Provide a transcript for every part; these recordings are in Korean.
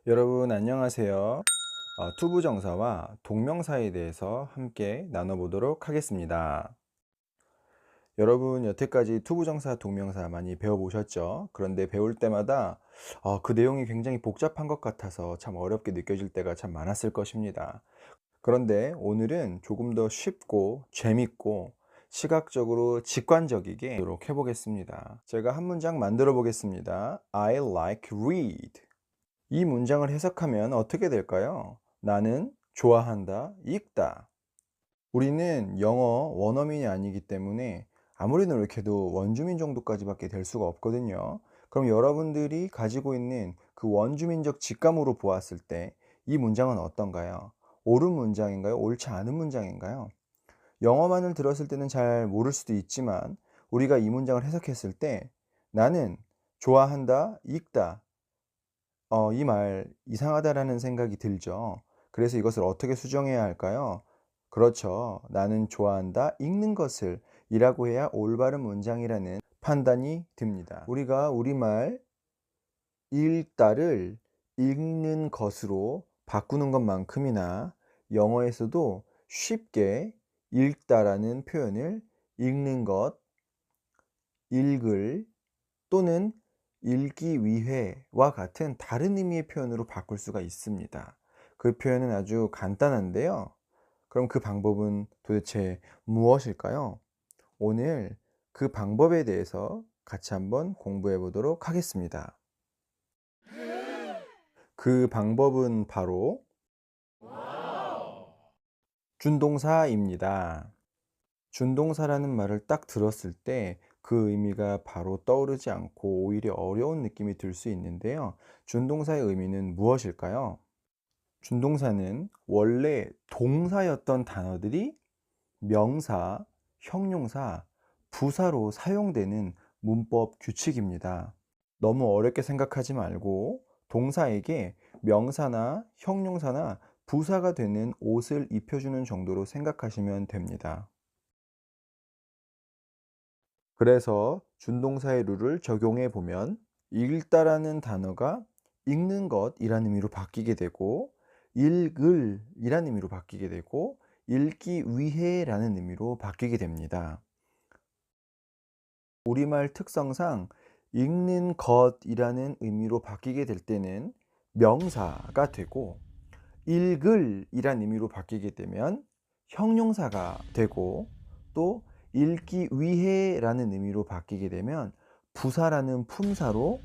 여러분 안녕하세요. 투부정사와 동명사에 대해서 함께 나눠보도록 하겠습니다. 여러분 여태까지 투부정사, 동명사 많이 배워보셨죠? 그런데 배울 때마다 그 내용이 굉장히 복잡한 것 같아서 참 어렵게 느껴질 때가 참 많았을 것입니다. 그런데 오늘은 조금 더 쉽고 재밌고 시각적으로 직관적이게 하도록 해보겠습니다. 제가 한 문장 만들어 보겠습니다. I like read. 이 문장을 해석하면 어떻게 될까요? 나는 좋아한다, 읽다. 우리는 영어 원어민이 아니기 때문에 아무리 노력해도 원주민 정도까지밖에 될 수가 없거든요. 그럼 여러분들이 가지고 있는 그 원주민적 직감으로 보았을 때 이 문장은 어떤가요? 옳은 문장인가요? 옳지 않은 문장인가요? 영어만을 들었을 때는 잘 모를 수도 있지만 우리가 이 문장을 해석했을 때 나는 좋아한다, 읽다. 이 말 이상하다라는 생각이 들죠. 그래서 이것을 어떻게 수정해야 할까요? 그렇죠. 나는 좋아한다, 읽는 것을 이라고 해야 올바른 문장이라는 판단이 듭니다. 우리가 우리말 읽다를 읽는 것으로 바꾸는 것만큼이나 영어에서도 쉽게 읽다라는 표현을 읽는 것, 읽을 또는 읽기 위해와 같은 다른 의미의 표현으로 바꿀 수가 있습니다. 그 표현은 아주 간단한데요. 그럼 그 방법은 도대체 무엇일까요? 오늘 그 방법에 대해서 같이 한번 공부해 보도록 하겠습니다. 그 방법은 바로 준동사입니다. 준동사라는 말을 딱 들었을 때 그 의미가 바로 떠오르지 않고 오히려 어려운 느낌이 들 수 있는데요. 준동사의 의미는 무엇일까요? 준동사는 원래 동사였던 단어들이 명사, 형용사, 부사로 사용되는 문법 규칙입니다. 너무 어렵게 생각하지 말고 동사에게 명사나 형용사나 부사가 되는 옷을 입혀주는 정도로 생각하시면 됩니다. 그래서 준동사의 룰을 적용해 보면 읽다라는 단어가 읽는 것이라는 의미로 바뀌게 되고 읽을 이라는 의미로 바뀌게 되고 읽기 위해라는 의미로 바뀌게 됩니다. 우리말 특성상 읽는 것이라는 의미로 바뀌게 될 때는 명사가 되고 읽을 이란 의미로 바뀌게 되면 형용사가 되고 또 읽기 위해 라는 의미로 바뀌게 되면 부사라는 품사로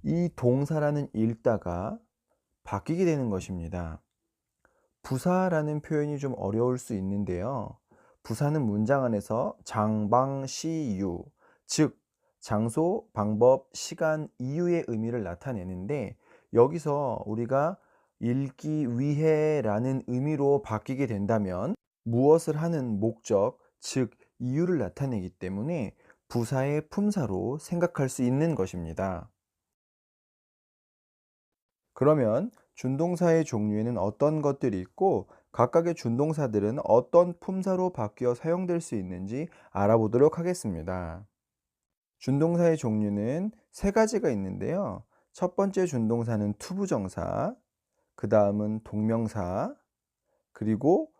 이 동사라는 읽다가 바뀌게 되는 것입니다. 부사라는 표현이 좀 어려울 수 있는데요. 부사는 문장 안에서 장방시유, 즉 장소, 방법, 시간, 이유의 의미를 나타내는데 여기서 우리가 읽기 위해 라는 의미로 바뀌게 된다면 무엇을 하는 목적, 즉 이유를 나타내기 때문에 부사의 품사로 생각할 수 있는 것입니다. 그러면 준동사의 종류에는 어떤 것들이 있고 각각의 준동사들은 어떤 품사로 바뀌어 사용될 수 있는지 알아보도록 하겠습니다. 준동사의 종류는 세 가지가 있는데요. 첫 번째 준동사는 투부정사, 그 다음은 동명사, 그리고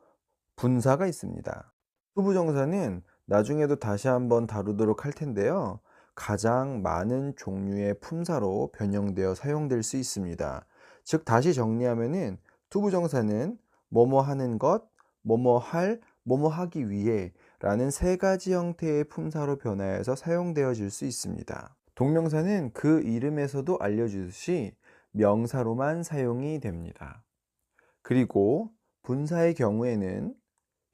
분사가 있습니다. 투부정사는 나중에도 다시 한번 다루도록 할 텐데요. 가장 많은 종류의 품사로 변형되어 사용될 수 있습니다. 즉 다시 정리하면은 투부정사는 뭐뭐 하는 것, 뭐뭐 할, 뭐뭐 하기 위해 라는 세 가지 형태의 품사로 변화해서 사용되어질 수 있습니다. 동명사는 그 이름에서도 알려주듯이 명사로만 사용이 됩니다. 그리고 분사의 경우에는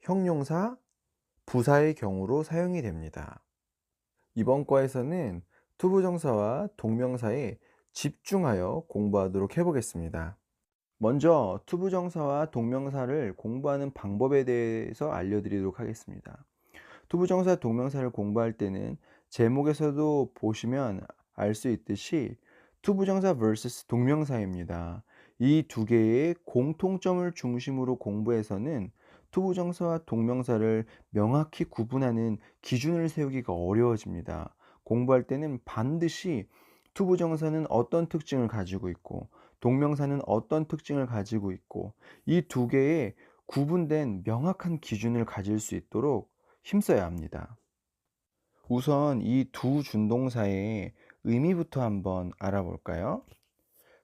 형용사, 부사의 경우로 사용이 됩니다. 이번 과에서는 투부정사와 동명사에 집중하여 공부하도록 해보겠습니다. 먼저 투부정사와 동명사를 공부하는 방법에 대해서 알려드리도록 하겠습니다. 투부정사, 동명사를 공부할 때는 제목에서도 보시면 알 수 있듯이 투부정사 vs 동명사입니다. 이 두 개의 공통점을 중심으로 공부해서는 투부정사와 동명사를 명확히 구분하는 기준을 세우기가 어려워집니다. 공부할 때는 반드시 투부정사는 어떤 특징을 가지고 있고 동명사는 어떤 특징을 가지고 있고 이 두 개의 구분된 명확한 기준을 가질 수 있도록 힘써야 합니다. 우선 이 두 준동사의 의미부터 한번 알아볼까요?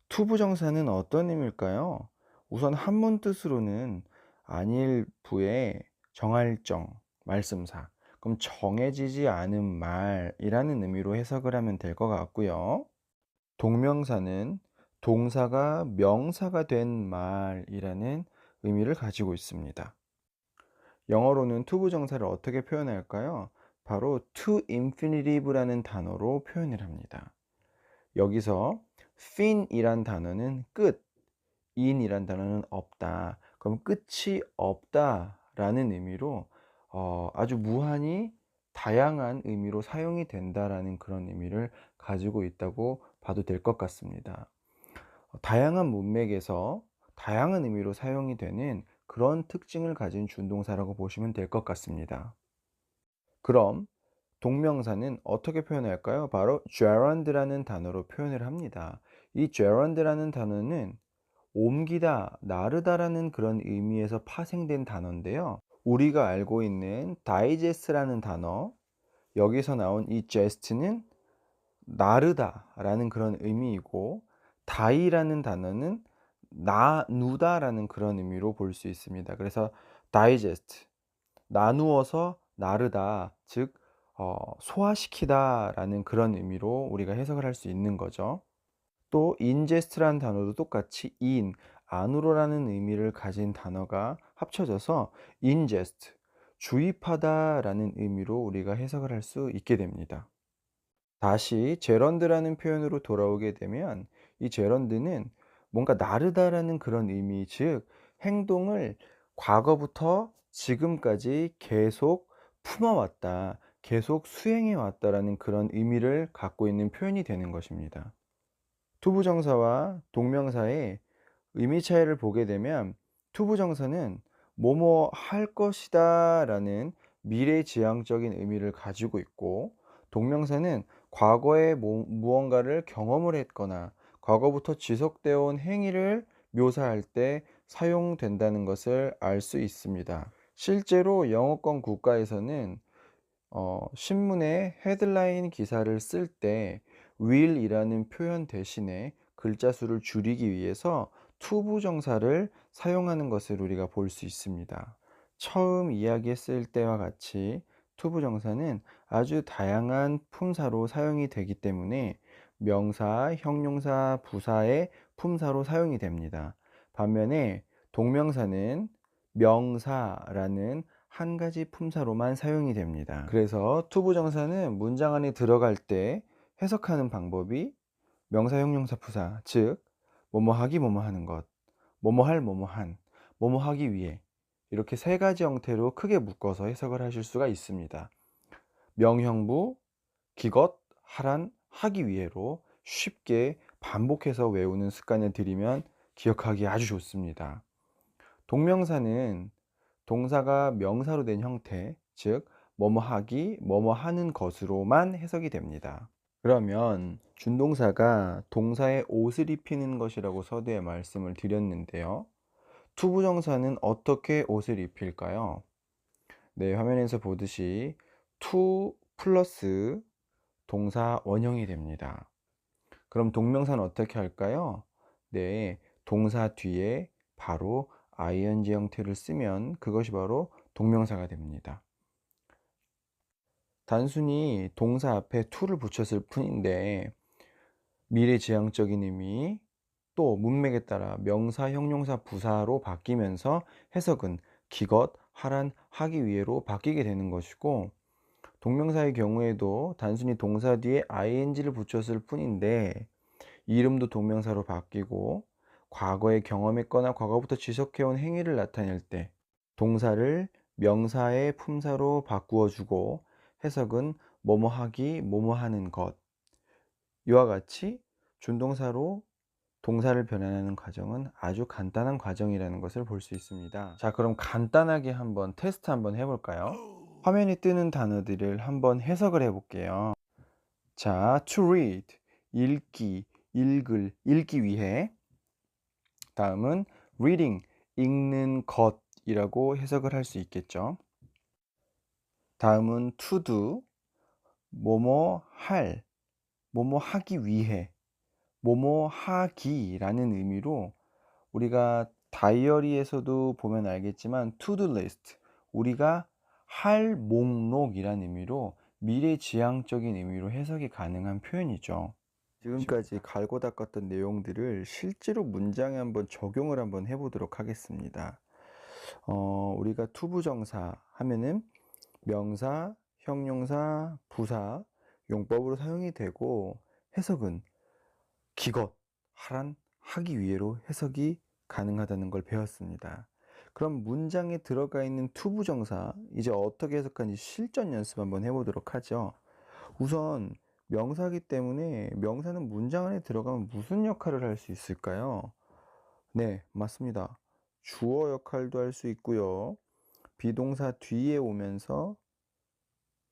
투부정사는 어떤 의미일까요? 우선 한문 뜻으로는 안일부의 정할정, 말씀사. 그럼 정해지지 않은 말이라는 의미로 해석을 하면 될 것 같고요. 동명사는 동사가 명사가 된 말이라는 의미를 가지고 있습니다. 영어로는 투부정사를 어떻게 표현할까요? 바로 to infinitive라는 단어로 표현을 합니다. 여기서 fin이란 단어는 끝, in이란 단어는 없다. 그럼 끝이 없다라는 의미로 아주 무한히 다양한 의미로 사용이 된다라는 그런 의미를 가지고 있다고 봐도 될 것 같습니다. 다양한 문맥에서 다양한 의미로 사용이 되는 그런 특징을 가진 준동사라고 보시면 될 것 같습니다. 그럼 동명사는 어떻게 표현할까요? 바로 gerund라는 단어로 표현을 합니다. 이 gerund라는 단어는 옮기다, 나르다라는 그런 의미에서 파생된 단어인데요. 우리가 알고 있는 digest라는 단어, 여기서 나온 이 jest는 나르다라는 그런 의미이고 다이라는 단어는 나누다라는 그런 의미로 볼 수 있습니다. 그래서 digest, 나누어서 나르다, 즉 소화시키다라는 그런 의미로 우리가 해석을 할 수 있는 거죠. 또 ingest라는 단어도 똑같이 in, 안으로라는 의미를 가진 단어가 합쳐져서 ingest, 주입하다라는 의미로 우리가 해석을 할 수 있게 됩니다. 다시 제런드라는 표현으로 돌아오게 되면 이 제런드는 뭔가 나르다라는 그런 의미, 즉 행동을 과거부터 지금까지 계속 품어왔다, 계속 수행해 왔다라는 그런 의미를 갖고 있는 표현이 되는 것입니다. 투부정사와 동명사의 의미 차이를 보게 되면 투부정사는 뭐뭐 할 것이다 라는 미래지향적인 의미를 가지고 있고 동명사는 과거에 무언가를 경험을 했거나 과거부터 지속되어 온 행위를 묘사할 때 사용된다는 것을 알 수 있습니다. 실제로 영어권 국가에서는 신문에 헤드라인 기사를 쓸 때 will이라는 표현 대신에 글자 수를 줄이기 위해서 투부정사를 사용하는 것을 우리가 볼 수 있습니다. 처음 이야기했을 때와 같이 투부정사는 아주 다양한 품사로 사용이 되기 때문에 명사, 형용사, 부사의 품사로 사용이 됩니다. 반면에 동명사는 명사라는 한 가지 품사로만 사용이 됩니다. 그래서 투부정사는 문장 안에 들어갈 때 해석하는 방법이 명사, 형용사, 부사, 즉 뭐뭐하기, 뭐뭐하는 것, 뭐뭐할, 뭐뭐한, 뭐뭐하기 위해 이렇게 세 가지 형태로 크게 묶어서 해석을 하실 수가 있습니다. 명형부, 기것, 하란, 하기 위해로 쉽게 반복해서 외우는 습관을 들이면 기억하기 아주 좋습니다. 동명사는 동사가 명사로 된 형태, 즉 뭐뭐 하기, 뭐뭐 하는 것으로만 해석이 됩니다. 그러면 준동사가 동사의 옷을 입히는 것이라고 서두에 말씀을 드렸는데요. 투부정사는 어떻게 옷을 입힐까요? 네, 화면에서 보듯이 to 플러스 동사 원형이 됩니다. 그럼 동명사는 어떻게 할까요? 네, 동사 뒤에 바로 ing 형태를 쓰면 그것이 바로 동명사가 됩니다. 단순히 동사 앞에 to를 붙였을 뿐인데 미래지향적인 의미 또 문맥에 따라 명사, 형용사, 부사로 바뀌면서 해석은 기것, 하란, 하기 위해로 바뀌게 되는 것이고 동명사의 경우에도 단순히 동사 뒤에 ing를 붙였을 뿐인데 이름도 동명사로 바뀌고 과거에 경험했거나 과거부터 지속해온 행위를 나타낼 때 동사를 명사의 품사로 바꾸어 주고 해석은 뭐뭐 하기, 뭐뭐 하는 것. 이와 같이 준동사로 동사를 변환하는 과정은 아주 간단한 과정이라는 것을 볼 수 있습니다. 자, 그럼 간단하게 한번 테스트 한번 해볼까요? 화면에 뜨는 단어들을 한번 해석을 해볼게요. 자, to read, 읽기, 읽을, 읽기 위해. 다음은 reading, 읽는 것이라고 해석을 할 수 있겠죠. 다음은 to do, 뭐뭐 할, 뭐뭐 하기 위해, 뭐뭐 하기라는 의미로 우리가 다이어리에서도 보면 알겠지만 to-do list, 우리가 할 목록이라는 의미로 미래지향적인 의미로 해석이 가능한 표현이죠. 지금까지 갈고 닦았던 내용들을 실제로 문장에 한번 적용을 한번 해보도록 하겠습니다. 우리가 투부정사 하면은 명사, 형용사, 부사, 용법으로 사용이 되고 해석은 기것, 하란, 하기 위해로 해석이 가능하다는 걸 배웠습니다. 그럼 문장에 들어가 있는 투부정사 이제 어떻게 해석하는지 실전 연습 한번 해보도록 하죠. 우선 명사이기 때문에 명사는 문장 안에 들어가면 무슨 역할을 할 수 있을까요? 네, 맞습니다. 주어 역할도 할 수 있고요. 비동사 뒤에 오면서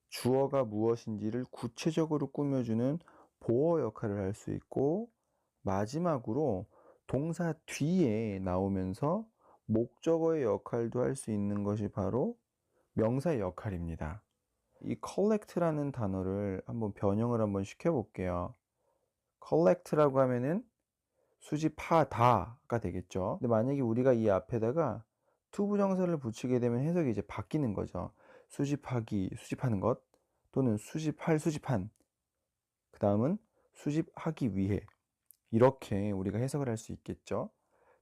주어가 무엇인지를 구체적으로 꾸며주는 보어 역할을 할 수 있고, 마지막으로 동사 뒤에 나오면서 목적어의 역할도 할 수 있는 것이 바로 명사의 역할입니다. 이 collect라는 단어를 한번 변형을 한번 시켜볼게요. collect라고 하면은 수집하다가 되겠죠. 근데 만약에 우리가 이 앞에다가 투부정사를 붙이게 되면 해석이 이제 바뀌는 거죠. 수집하기, 수집하는 것, 또는 수집할, 수집한. 그 다음은 수집하기 위해. 이렇게 우리가 해석을 할 수 있겠죠.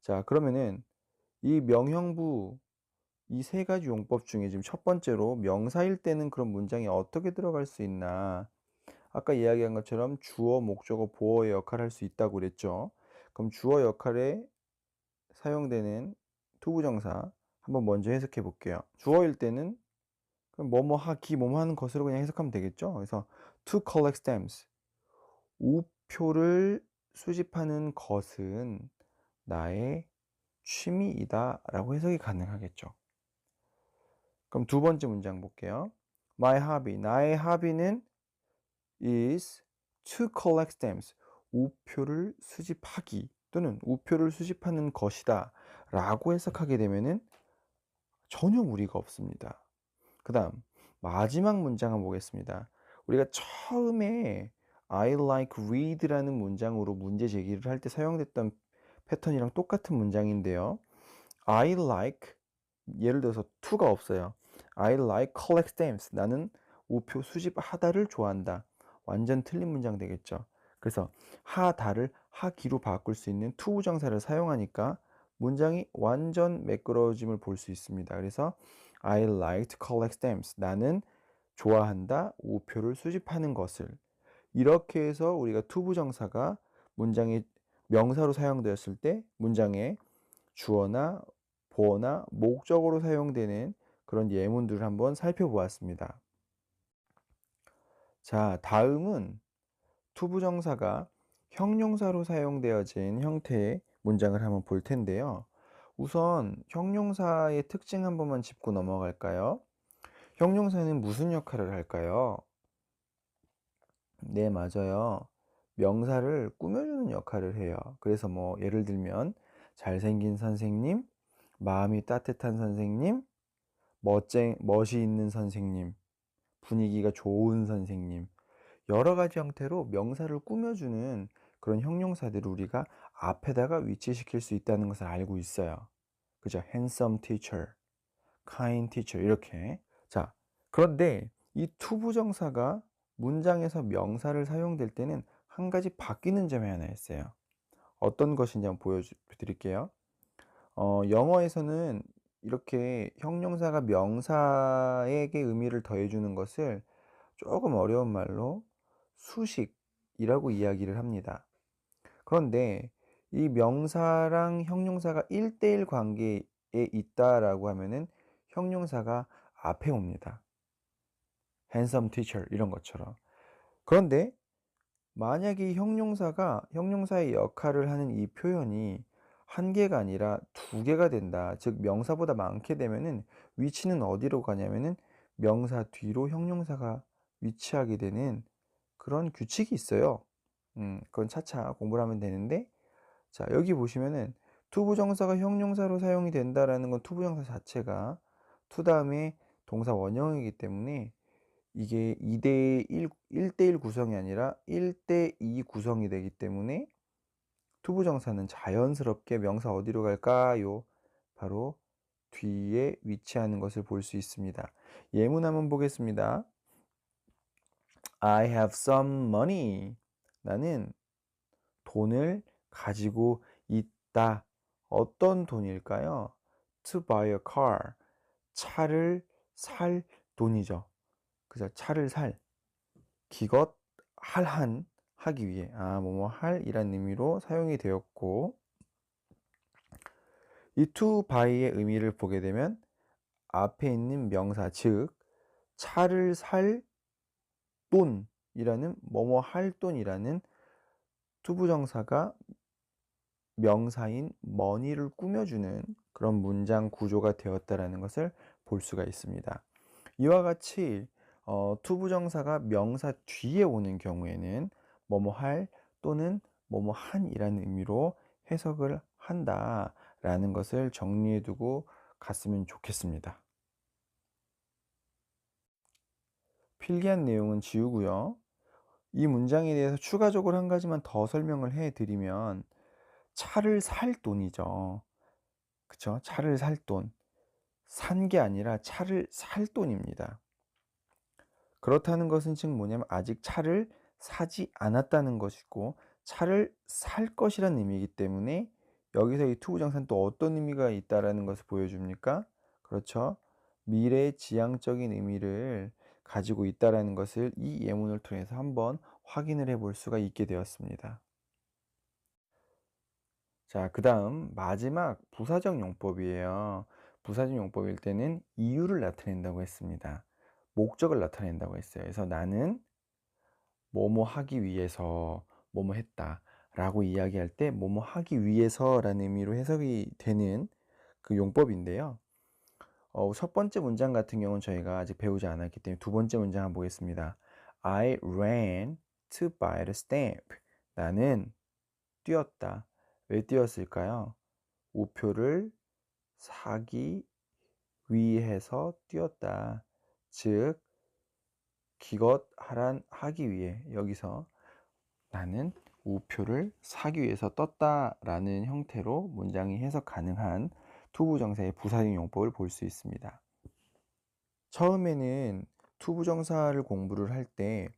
자, 그러면은 이 명형부 이 세 가지 용법 중에 지금 첫 번째로 명사일 때는 그런 문장이 어떻게 들어갈 수 있나. 아까 이야기한 것처럼 주어, 목적어, 보어의 역할을 할 수 있다고 그랬죠. 그럼 주어 역할에 사용되는 투부정사 한번 먼저 해석해 볼게요. 주어일 때는 그럼 뭐뭐 하기, 뭐뭐 하는 것으로 그냥 해석하면 되겠죠. 그래서 to collect stamps, 우표를 수집하는 것은 나의 취미이다 라고 해석이 가능하겠죠. 그럼 두 번째 문장 볼게요. My hobby, 나의 hobby는 is to collect stamps, 우표를 수집하기 또는 우표를 수집하는 것이다 라고 해석하게 되면은 전혀 무리가 없습니다. 그 다음 마지막 문장 한번 보겠습니다. 우리가 처음에 I like read라는 문장으로 문제 제기를 할 때 사용됐던 패턴이랑 똑같은 문장인데요. I like, 예를 들어서 to가 없어요. I like collect stamps, 나는 우표 수집하다를 좋아한다. 완전 틀린 문장 되겠죠. 그래서 하다를 하기로 바꿀 수 있는 to 부정사를 사용하니까 문장이 완전 매끄러워짐을 볼 수 있습니다. 그래서 I like to collect stamps, 나는 좋아한다 우표를 수집하는 것을. 이렇게 해서 우리가 to 부정사가 문장의 명사로 사용되었을 때 문장에 주어나 보어나 목적으로 사용되는 그런 예문들을 한번 살펴보았습니다. 자, 다음은 투부정사가 형용사로 사용되어진 형태의 문장을 한번 볼 텐데요. 우선 형용사의 특징 한 번만 짚고 넘어갈까요? 형용사는 무슨 역할을 할까요? 네, 맞아요. 명사를 꾸며주는 역할을 해요. 그래서 뭐 예를 들면 잘생긴 선생님, 마음이 따뜻한 선생님, 멋이 있는 선생님, 분위기가 좋은 선생님, 여러 가지 형태로 명사를 꾸며주는 그런 형용사들을 우리가 앞에다가 위치시킬 수 있다는 것을 알고 있어요. 그죠? handsome teacher, kind teacher 이렇게. 자, 그런데 이 투부정사가 문장에서 명사를 사용될 때는 한 가지 바뀌는 점이 하나 있어요. 어떤 것인지 한번 보여드릴게요. 영어에서는 이렇게 형용사가 명사에게 의미를 더해주는 것을 조금 어려운 말로 수식이라고 이야기를 합니다. 그런데 이 명사랑 형용사가 1대1 관계에 있다라고 하면은 형용사가 앞에 옵니다. handsome teacher 이런 것처럼. 그런데 만약에 형용사가 형용사의 역할을 하는 이 표현이 한 개가 아니라 두 개가 된다. 즉 명사보다 많게 되면은 위치는 어디로 가냐면은 명사 뒤로 형용사가 위치하게 되는 그런 규칙이 있어요. 그건 차차 공부를 하면 되는데, 자, 여기 보시면은 투부정사가 형용사로 사용이 된다라는 건 투부정사 자체가 to 다음에 동사 원형이기 때문에 이게 2대1, 1대1 구성이 아니라 1대2 구성이 되기 때문에 투부정사는 자연스럽게 명사 어디로 갈까요? 바로 뒤에 위치하는 것을 볼 수 있습니다. 예문 한번 보겠습니다. I have some money. 나는 돈을 가지고 있다. 어떤 돈일까요? To buy a car. 차를 살 돈이죠. 그죠? 차를 살. 기껏 할한 하기 위해 뭐뭐 할이란 의미로 사용이 되었고 이 to buy의 의미를 보게 되면 앞에 있는 명사 즉 차를 살 돈이라는 뭐뭐 할 돈이라는 투부정사가 명사인 money를 꾸며주는 그런 문장 구조가 되었다라는 것을 볼 수가 있습니다. 이와 같이 투부정사가 명사 뒤에 오는 경우에는 뭐뭐 할 또는 뭐뭐 한이라는 의미로 해석을 한다라는 것을 정리해 두고 갔으면 좋겠습니다. 필기한 내용은 지우고요. 이 문장에 대해서 추가적으로 한 가지만 더 설명을 해 드리면 차를 살 돈이죠. 그쵸? 차를 살 돈. 산 게 아니라 차를 살 돈입니다. 그렇다는 것은 즉 뭐냐면 아직 차를 사지 않았다는 것이고 차를 살 것이라는 의미이기 때문에 여기서 이 투부정사는 또 어떤 의미가 있다라는 것을 보여줍니까? 그렇죠. 미래지향적인 의미를 가지고 있다라는 것을 이 예문을 통해서 한번 확인을 해 볼 수가 있게 되었습니다. 자, 그 다음 마지막 부사적 용법이에요. 부사적 용법일 때는 이유를 나타낸다고 했습니다. 목적을 나타낸다고 했어요. 그래서 나는 뭐뭐 하기 위해서 뭐뭐 했다 라고 이야기할 때 뭐뭐 하기 위해서라는 의미로 해석이 되는 그 용법인데요. 첫 번째 문장 같은 경우는 저희가 아직 배우지 않았기 때문에 두 번째 문장 한번 보겠습니다. I ran to buy the stamp. 나는 뛰었다. 왜 뛰었을까요? 우표를 사기 위해서 뛰었다. 즉 기껏 하기 위해 여기서 나는 우표를 사기 위해서 떴다라는 형태로 문장이 해석 가능한 투부정사의 부사적 용법을 볼 수 있습니다. 처음에는 투부정사를 공부를 할 때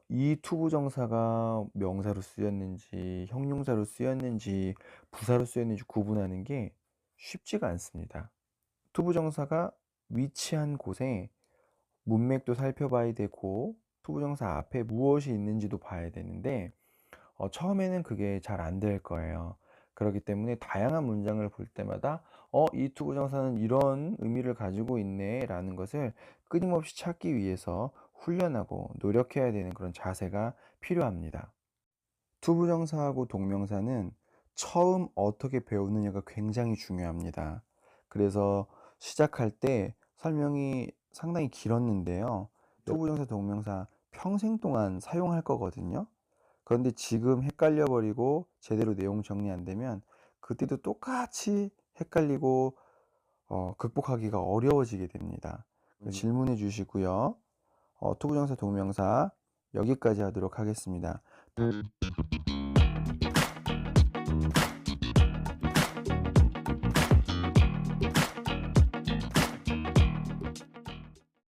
이 투부정사가 명사로 쓰였는지 형용사로 쓰였는지 부사로 쓰였는지 구분하는 게 쉽지가 않습니다. 투부정사가 위치한 곳에 문맥도 살펴봐야 되고 투부정사 앞에 무엇이 있는지도 봐야 되는데 처음에는 그게 잘 안 될 거예요. 그렇기 때문에 다양한 문장을 볼 때마다 이 투부정사는 이런 의미를 가지고 있네 라는 것을 끊임없이 찾기 위해서 훈련하고 노력해야 되는 그런 자세가 필요합니다. 투부정사하고 동명사는 처음 어떻게 배우느냐가 굉장히 중요합니다. 그래서 시작할 때 설명이 상당히 길었는데요. 투부정사, 동명사 평생 동안 사용할 거거든요. 그런데 지금 헷갈려 버리고 제대로 내용 정리 안 되면 그때도 똑같이 헷갈리고 극복하기가 어려워지게 됩니다. 질문해 주시고요. 투부정사, 동명사 여기까지 하도록 하겠습니다.